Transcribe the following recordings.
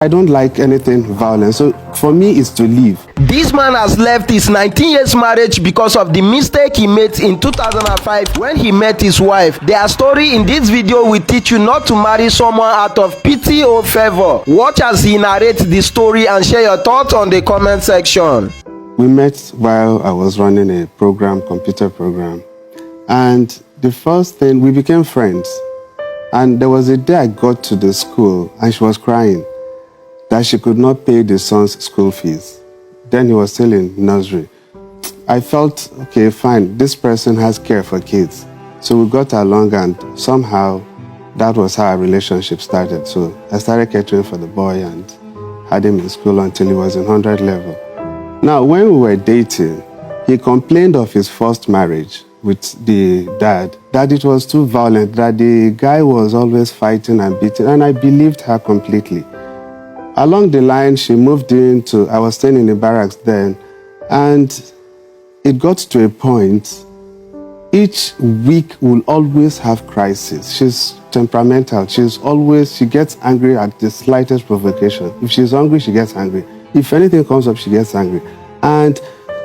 I don't like anything violent, so for me it's to leave. This man has left his 19 years marriage because of the mistake he made in 2005 when he met his wife. Their story in this video will teach you not to marry someone out of pity or favor. Watch as he narrates the story and share your thoughts on the comment section. We met while I was running a computer program, and the first thing, we became friends. And there was a day I got to the school and she was crying that she could not pay the son's school fees. Then he was still in nursery. I felt, okay, fine, this person has care for kids. So we got along, and somehow that was how our relationship started. So I started catering for the boy and had him in school until he was in 100 level. Now, when we were dating, he complained of his first marriage with the dad, that it was too violent, that the guy was always fighting and beating, and I believed her completely. Along the line, she moved into, I was staying in the barracks then, and it got to a point, each week will always have crisis. She's temperamental. She gets angry at the slightest provocation. If she's hungry, she gets angry. If anything comes up, she gets angry. And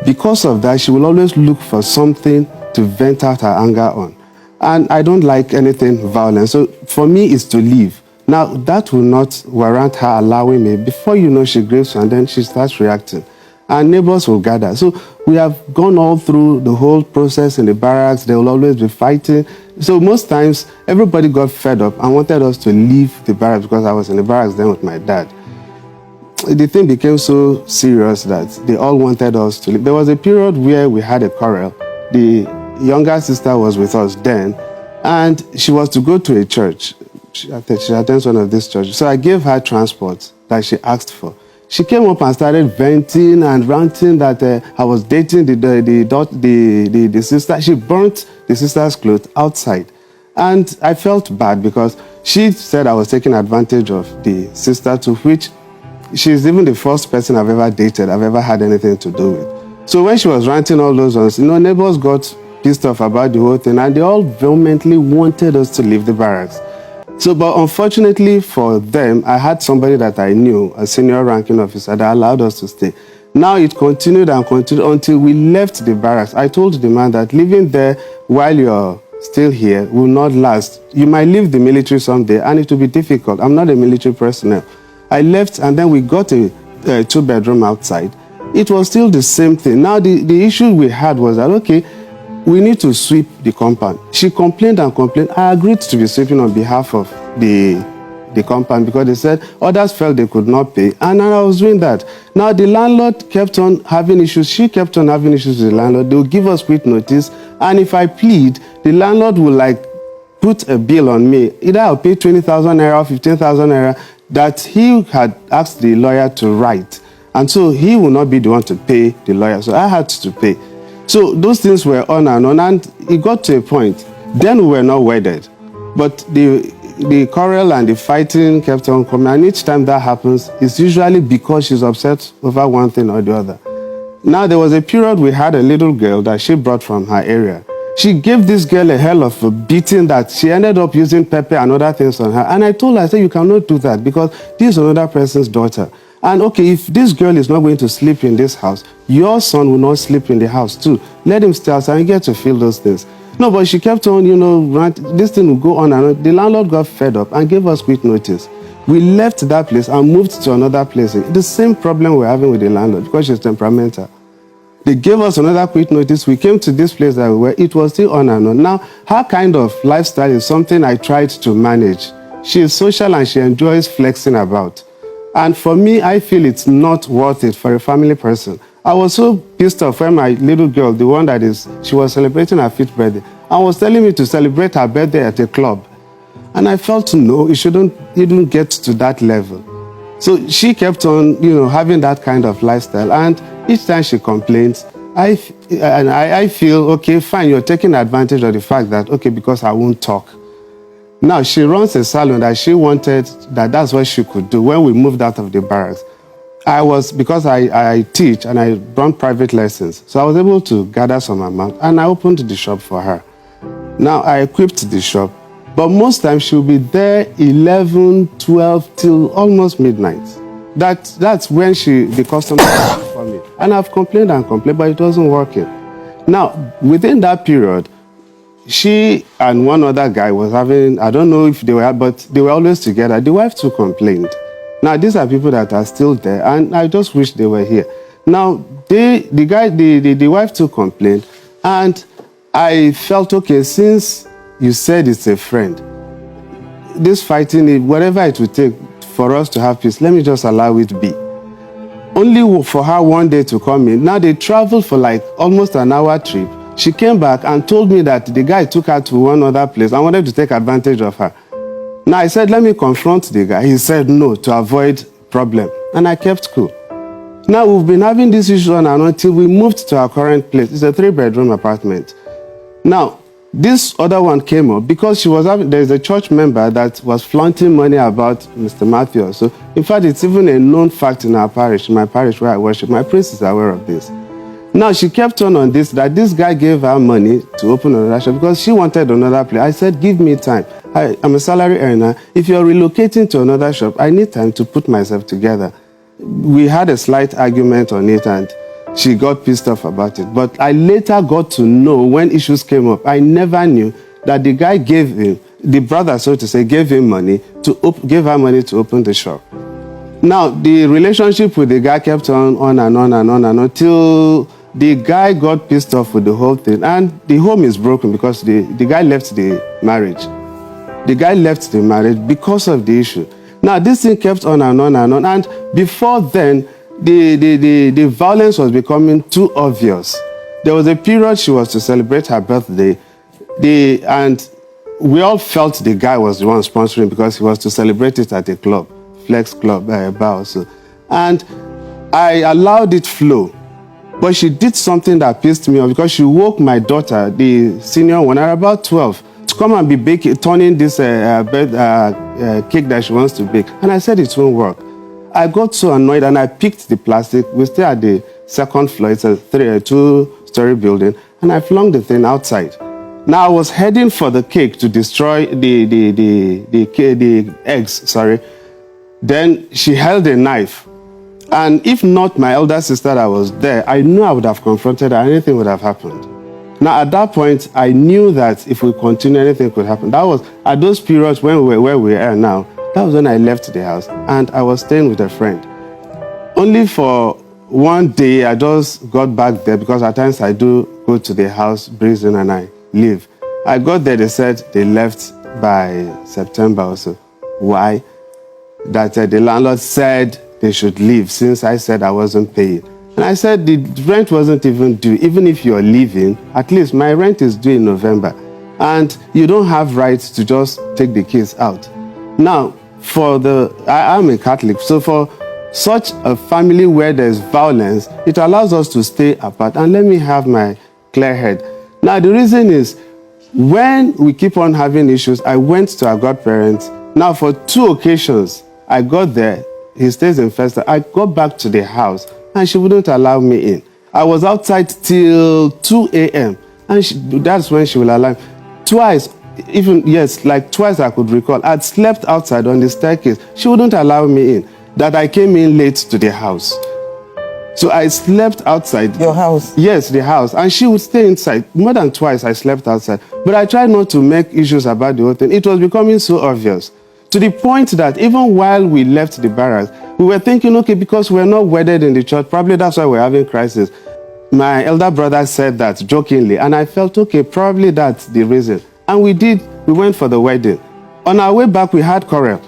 because of that, she will always look for something to vent out her anger on. And I don't like anything violent. So for me, it's to leave. Now, that will not warrant her allowing me. Before you know, she grieves and then she starts reacting. And neighbors will gather. So we have gone all through the whole process in the barracks. They will always be fighting. So most times, everybody got fed up and wanted us to leave the barracks because I was in the barracks then with my dad. The thing became so serious that they all wanted us to leave. There was a period where we had a quarrel. The younger sister was with us then, and she was to go to a church. She attends one of these churches. So I gave her transport that she asked for. She came up and started venting and ranting that I was dating the sister. She burnt the sister's clothes outside. And I felt bad because she said I was taking advantage of the sister, to which she's even the first person I've ever dated, I've ever had anything to do with. So when she was ranting all those ones, neighbors got pissed off about the whole thing, and they all vehemently wanted us to leave the barracks. So, but unfortunately for them, I had somebody that I knew, a senior ranking officer, that allowed us to stay. Now it continued and continued until we left the barracks. I told the man that living there while you're still here will not last. You might leave the military someday and it will be difficult. I'm not a military personnel. I left, and then we got a two-bedroom outside. It was still the same thing. Now the issue we had was that, okay, we need to sweep the compound. She complained and complained. I agreed to be sweeping on behalf of the compound because they said others felt they could not pay, and I was doing that. Now the landlord kept on having issues. She kept on having issues with the landlord. They will give us quick notice, and if I plead, the landlord will put a bill on me. Either I'll pay 20,000 naira or 15,000 naira that he had asked the lawyer to write, and so he will not be the one to pay the lawyer. So I had to pay. So those things were on, and it got to a point. Then we were not wedded, but the quarrel and the fighting kept on coming, and each time that happens, it's usually because she's upset over one thing or the other. Now, there was a period we had a little girl that she brought from her area. She gave this girl a hell of a beating that she ended up using pepper and other things on her. And I told her, I said, you cannot do that because this is another person's daughter. And okay, if this girl is not going to sleep in this house, your son will not sleep in the house too. Let him stay outside and get to feel those things. No, but she kept on, this thing will go on and on. The landlord got fed up and gave us quick notice. We left that place and moved to another place. The same problem we're having with the landlord because she's temperamental. They gave us another quick notice. We came to this place that we were. It was still on and on. Now, her kind of lifestyle is something I tried to manage. She is social and she enjoys flexing about. And for me, I feel it's not worth it for a family person. I was so pissed off when my little girl, the one she was celebrating her 5th birthday, and was telling me to celebrate her birthday at a club. And I felt, no, it shouldn't even get to that level. So she kept on, having that kind of lifestyle. And each time she complains, I feel, okay, fine, you're taking advantage of the fact that, okay, because I won't talk. Now, she runs a salon that she wanted, that's what she could do. When we moved out of the barracks, because I teach and I run private lessons, so I was able to gather some amount and I opened the shop for her. Now, I equipped the shop, but most times she'll be there 11, 12 till almost midnight. that's when the customer for me. And I've complained and complained, but it wasn't working. Now, within that period, she and one other guy was having, I don't know if they were, but they were always together. The wife too complained. Now, these are people that are still there, and I just wish they were here. Now, the wife too complained, and I felt, okay, since you said it's a friend, this fighting, whatever it would take for us to have peace, let me just allow it be. Only for her one day to come in. Now, they traveled for like almost an hour trip. She came back and told me that the guy took her to one other place and wanted to take advantage of her. Now, I said, let me confront the guy. He said no, to avoid problem. And I kept cool. Now, we've been having this issue on and on until we moved to our current place. It's a 3-bedroom apartment. Now, this other one came up because there's a church member that was flaunting money about Mr. Matthew. So, in fact, it's even a known fact in our parish, my parish where I worship. My priest is aware of this. Now, she kept on this, that this guy gave her money to open another shop because she wanted another place. I said, give me time. I'm a salary earner. If you're relocating to another shop, I need time to put myself together. We had a slight argument on it, and she got pissed off about it. But I later got to know when issues came up. I never knew that the guy gave him, the brother, so to say, gave him money gave her money to open the shop. Now, the relationship with the guy kept on and on and on and on till the guy got pissed off with the whole thing. And the home is broken because the guy left the marriage. The guy left the marriage because of the issue. Now, this thing kept on and on and on. And before then, the violence was becoming too obvious. There was a period she was to celebrate her birthday, and we all felt the guy was the one sponsoring because he was to celebrate it at a club, Flex Club, bar also. And I allowed it flow. But she did something that pissed me off because she woke my daughter, the senior one, at about 12, to come and be turning this cake that she wants to bake. And I said it won't work. I got so annoyed and I picked the plastic. We stay at the second floor. It's a 2-story building. And I flung the thing outside. Now I was heading for the cake to destroy the eggs, sorry. Then she held a knife. And if not my elder sister that was there, I knew I would have confronted her. Anything would have happened. Now, at that point, I knew that if we continue, anything could happen. That was at those periods when we were where we are now. That was when I left the house, and I was staying with a friend. Only for one day, I just got back there because at times I do go to the house, breathe in, and I leave. I got there, they said they left by September also. Why? That the landlord said they should leave since I said I wasn't paying. And I said the rent wasn't even due. Even if you're leaving, at least my rent is due in November. And you don't have rights to just take the kids out. Now, I'm a Catholic, so for such a family where there's violence, it allows us to stay apart and let me have my clear head. Now, the reason is, when we keep on having issues, I went to our godparents. Now, for 2 occasions, I got there. He stays in Festa. I got back to the house, and she wouldn't allow me in. I was outside till 2 a.m., and that's when she will allow me. Twice I could recall, I'd slept outside on the staircase. She wouldn't allow me in. That I came in late to the house. So I slept outside. Your house? Yes, the house. And she would stay inside. More than twice I slept outside. But I tried not to make issues about the whole thing. It was becoming so obvious. To the point that even while we left the barracks, we were thinking, okay, because we're not wedded in the church, probably that's why we're having crisis. My elder brother said that jokingly, and I felt, okay, probably that's the reason. And we went for the wedding. On our way back, we had quarrel.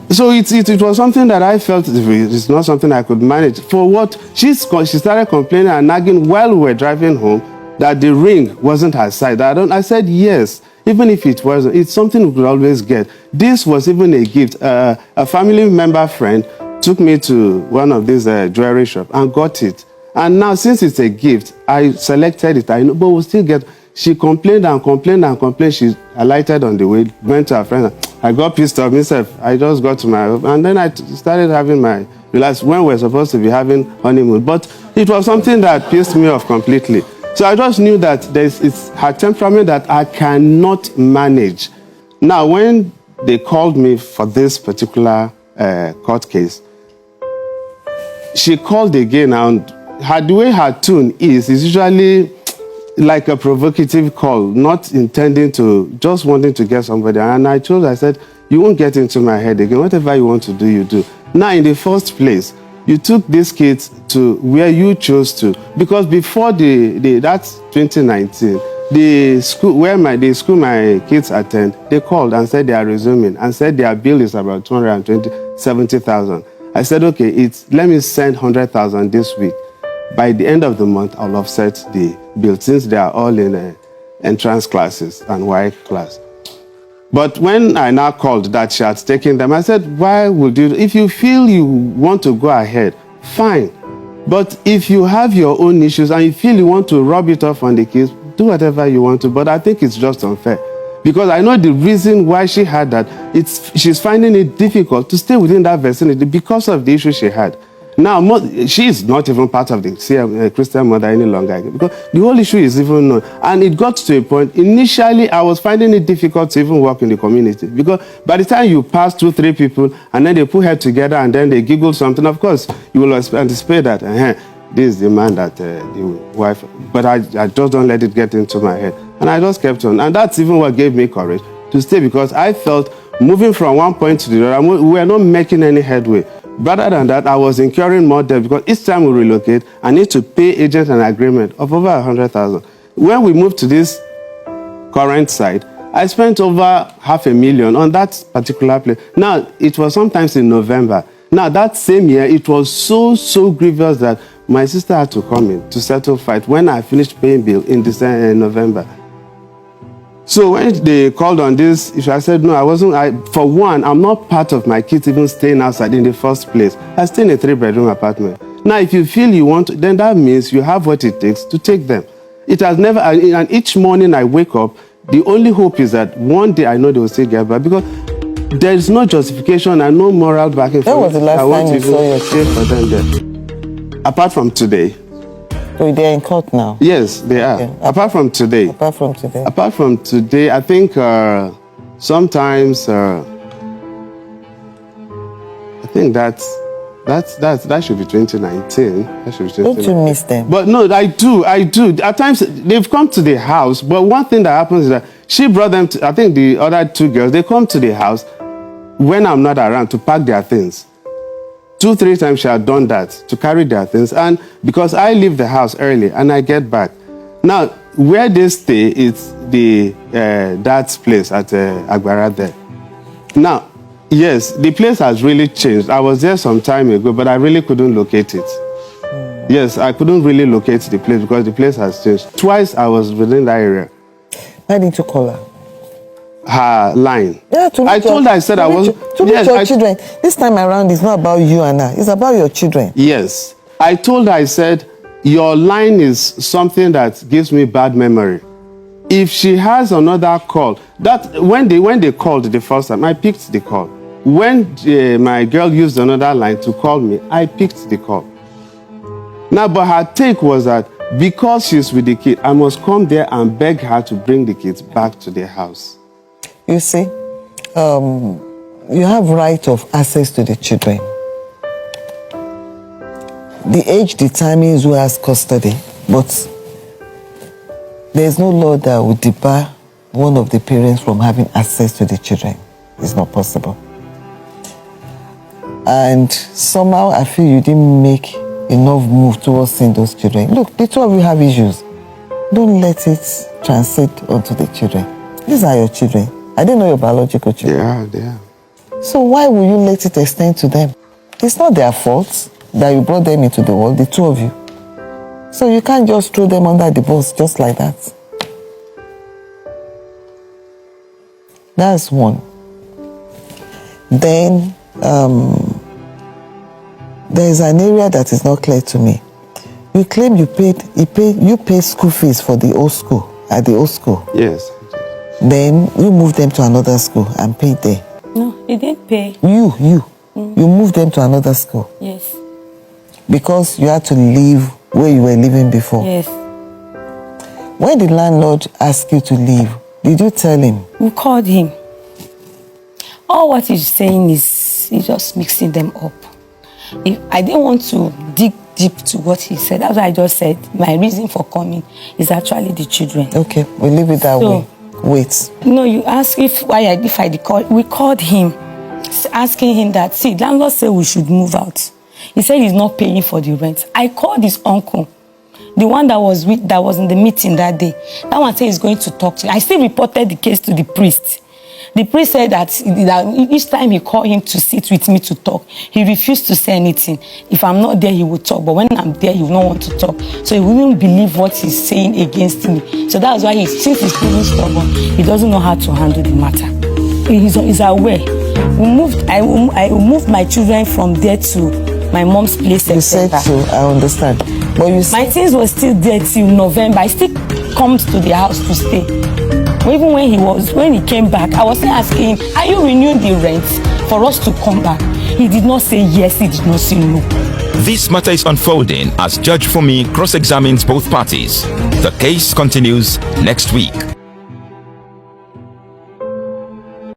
So it was something that I felt it's not something I could manage. For what? She started complaining and nagging while we were driving home that the ring wasn't her side. I said, yes, even if it wasn't, it's something we could always get. This was even a gift. A family member friend took me to one of these jewelry shops and got it. And now, since it's a gift, I selected it. I know, but we'll still get. She complained and complained and complained. She alighted on the way, went to her friend. I got pissed off myself. I just got to my home. And then I started having my relax when we're supposed to be having honeymoon. But it was something that pissed me off completely. So I just knew that it's her temperament that I cannot manage. Now, when they called me for this particular court case. She called again, and the way her tune is usually like a provocative call, not intending to, just wanting to get somebody. And I told her, I said, you won't get into my head again. Whatever you want to do, you do. Now, in the first place, you took these kids to where you chose to, because before that's 2019, the school my kids attend, they called and said they are resuming and said their bill is about 70,000. I said, okay, let me send 100,000 this week. By the end of the month, I'll offset the bill, since they are all in entrance classes and Y class. But when I now called that she had taken them, I said, why would you? If you feel you want to go ahead, fine. But if you have your own issues and you feel you want to rub it off on the kids, do whatever you want to. But I think it's just unfair. Because I know the reason why she had that, she's finding it difficult to stay within that vicinity because of the issue she had. Now, she is not even part of the Christian Mother any longer, because the whole issue is even known. And it got to a point, initially, I was finding it difficult to even work in the community, because by the time you pass 2-3 people, and then they put head together, and then they giggle something, of course, you will anticipate that, this is the man that the wife, but I just don't let it get into my head. And I just kept on. And that's even what gave me courage to stay, because I felt moving from one point to the other, we were not making any headway. Rather than that, I was incurring more debt, because each time we relocate, I need to pay agent an agreement of over 100,000. When we moved to this current site, I spent over $500,000 on that particular place. Now, it was sometimes in November. Now, that same year, it was so grievous that my sister had to come in to settle fight when I finished paying bill in November. So when they called on this issue, I said, no, I wasn't. For one, I'm not part of my kids even staying outside in the first place. I stay in a 3-bedroom apartment. Now, if you feel you want to, then that means you have what it takes to take them. It has never, and each morning I wake up, the only hope is that one day I know they will still get back, because there is no justification and no moral backing for it. When was the last time you saw your kids? For them there. Apart from today. So they're in court now? Yes, they are. Okay. Apart from today. Apart from today. Apart from today, I think sometimes I think that should be 2019. That should be 2019. Don't you miss them? But no, I do. At times they've come to the house, but one thing that happens is that she brought them to, I think the other 2 girls, they come to the house when I'm not around to pack their things. 2-3 times she had done that, to carry their things. And because I leave the house early and I get back. Now, where they stay is the dad's place at Agbara there. Now, yes, the place has really changed. I was there some time ago, but I really couldn't locate it. Yes, I couldn't really locate the place because the place has changed. Twice I was within that area. Why didn't you call her? Her line. Yeah, I told her, I said I was... To reach your children. This time around, it's not about you and her. It's about your children. Yes. I told her, I said, your line is something that gives me bad memory. If she has another call, that when they called the first time, I picked the call. When my girl used another line to call me, I picked the call. Now, but her take was that because she's with the kid, I must come there and beg her to bring the kids back to their house. You see, you have right of access to the children. The age determines who has custody, but there is no law that would debar one of the parents from having access to the children. It's not possible. And somehow I feel you didn't make enough move towards seeing those children. Look, the two of you have issues. Don't let it translate onto the children. These are your children. I didn't know your biological children. They are. So why will you let it extend to them? It's not their fault that you brought them into the world, the two of you. So you can't just throw them under the bus just like that. That's one. Then there is an area that is not clear to me. You claim you paid school fees for the old school, at the old school. Yes. Then you moved them to another school and paid there. No, you didn't pay. You moved them to another school. Yes. Because you had to leave where you were living before. Yes. When the landlord asked you to leave, did you tell him? We called him. All what he's saying is he's just mixing them up. I didn't want to dig deep to what he said. That's why I just said my reason for coming is actually the children. Okay, we'll leave it that way. Wait. No, you ask if I call. We called him, asking him that, see, landlord said we should move out. He said he's not paying for the rent. I called his uncle, the one that was in the meeting that day. That one said he's going to talk to him. I still reported the case to the priest. The priest said that each time he called him to sit with me to talk, he refused to say anything. If I'm not there, he would talk. But when I'm there, he will not want to talk. So he wouldn't believe what he's saying against me. So that's why since he's feeling stubborn, he doesn't know how to handle the matter. He's aware. I moved my children from there to my mom's place. You said so, I understand. But my things were still there till November. I still come to the house to stay. Even when he came back, I was asking him, are you renewing the rent for us to come back? He did not say yes, he did not say no. This matter is unfolding as Judge Fumi cross-examines both parties. The case continues next week.